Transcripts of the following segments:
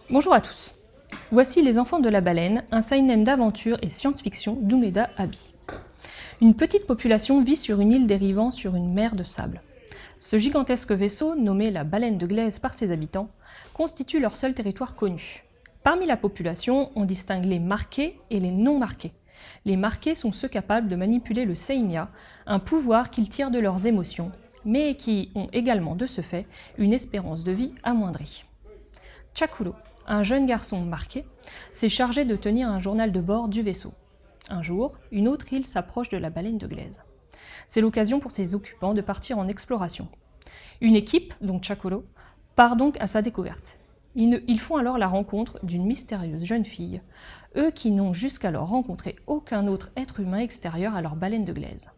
Bonjour à tous. Voici Les Enfants de la Baleine, un seinen d'aventure et science-fiction d'Umeda Abi. Une petite population vit sur une île dérivant sur une mer de sable. Ce gigantesque vaisseau, nommé la Baleine de Glaise par ses habitants, constitue leur seul territoire connu. Parmi la population, on distingue les marqués et les non marqués. Les marqués sont ceux capables de manipuler le seimia, un pouvoir qu'ils tirent de leurs émotions, mais qui ont également de ce fait une espérance de vie amoindrie. Chakulo, un jeune garçon marqué, s'est chargé de tenir un journal de bord du vaisseau. Un jour, une autre île s'approche de la Baleine de Glaise. C'est l'occasion pour ses occupants de partir en exploration. Une équipe, dont Chakulo, part donc à sa découverte. Ils font alors la rencontre d'une mystérieuse jeune fille, eux qui n'ont jusqu'alors rencontré aucun autre être humain extérieur à leur Baleine de Glaise.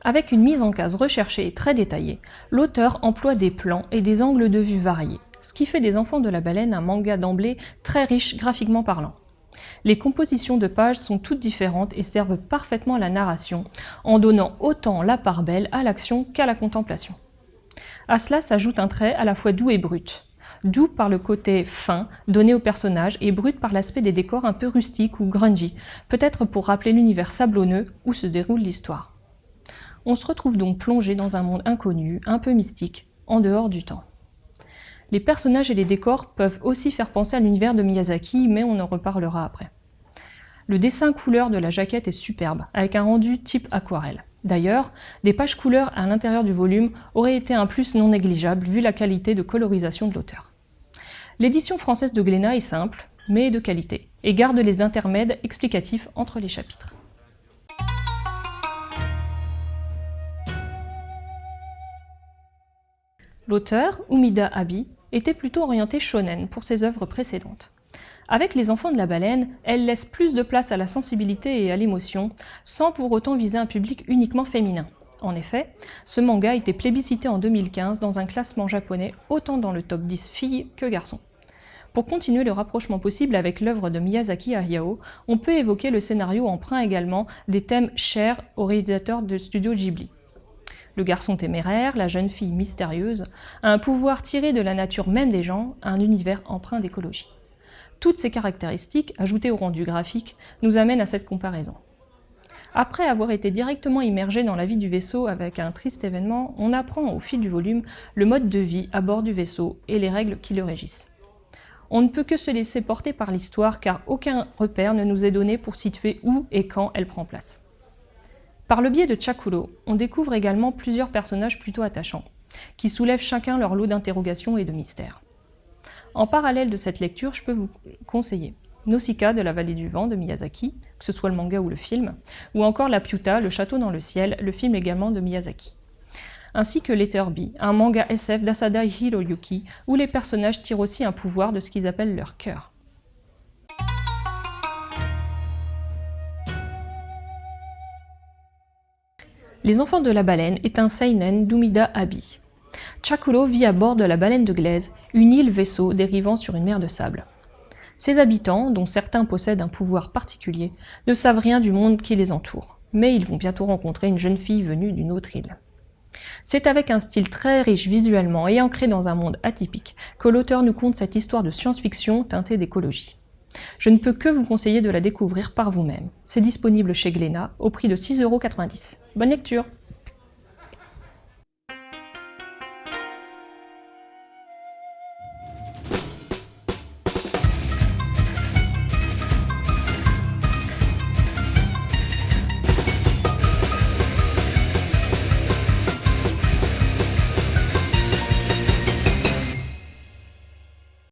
Avec une mise en case recherchée et très détaillée, l'auteur emploie des plans et des angles de vue variés, ce qui fait des Enfants de la Baleine un manga d'emblée très riche graphiquement parlant. Les compositions de pages sont toutes différentes et servent parfaitement à la narration, en donnant autant la part belle à l'action qu'à la contemplation. À cela s'ajoute un trait à la fois doux et brut. Doux par le côté fin donné au personnage et brut par l'aspect des décors un peu rustiques ou grungy, peut-être pour rappeler l'univers sablonneux où se déroule l'histoire. On se retrouve donc plongé dans un monde inconnu, un peu mystique, en dehors du temps. Les personnages et les décors peuvent aussi faire penser à l'univers de Miyazaki, mais on en reparlera après. Le dessin couleur de la jaquette est superbe, avec un rendu type aquarelle. D'ailleurs, des pages couleurs à l'intérieur du volume auraient été un plus non négligeable vu la qualité de colorisation de l'auteur. L'édition française de Glénat est simple, mais de qualité, et garde les intermèdes explicatifs entre les chapitres. L'auteur, Umeda Abi, était plutôt orienté shonen pour ses œuvres précédentes. Avec Les Enfants de la Baleine, elle laisse plus de place à la sensibilité et à l'émotion, sans pour autant viser un public uniquement féminin. En effet, ce manga a été plébiscité en 2015 dans un classement japonais autant dans le top 10 filles que garçons. Pour continuer le rapprochement possible avec l'œuvre de Miyazaki Hayao, on peut évoquer le scénario emprunt également des thèmes chers au réalisateur de Studio Ghibli. Le garçon téméraire, la jeune fille mystérieuse, a un pouvoir tiré de la nature même des gens, un univers empreint d'écologie. Toutes ces caractéristiques, ajoutées au rendu graphique, nous amènent à cette comparaison. Après avoir été directement immergé dans la vie du vaisseau avec un triste événement, on apprend au fil du volume le mode de vie à bord du vaisseau et les règles qui le régissent. On ne peut que se laisser porter par l'histoire car aucun repère ne nous est donné pour situer où et quand elle prend place. Par le biais de Chakulo, on découvre également plusieurs personnages plutôt attachants, qui soulèvent chacun leur lot d'interrogations et de mystères. En parallèle de cette lecture, je peux vous conseiller Nausicaa de la Vallée du Vent de Miyazaki, que ce soit le manga ou le film, ou encore La Piuta, Le Château dans le Ciel, le film également de Miyazaki. Ainsi que Letterby, un manga SF d'Asada Hiroyuki, où les personnages tirent aussi un pouvoir de ce qu'ils appellent leur cœur. Les Enfants de la Baleine est un seinen d'Umeda Abi. Chakulo vit à bord de la Baleine de Glaise, une île vaisseau dérivant sur une mer de sable. Ses habitants, dont certains possèdent un pouvoir particulier, ne savent rien du monde qui les entoure, mais ils vont bientôt rencontrer une jeune fille venue d'une autre île. C'est avec un style très riche visuellement et ancré dans un monde atypique que l'auteur nous conte cette histoire de science-fiction teintée d'écologie. Je ne peux que vous conseiller de la découvrir par vous-même. C'est disponible chez Glénat au prix de 6,90 €. Bonne lecture!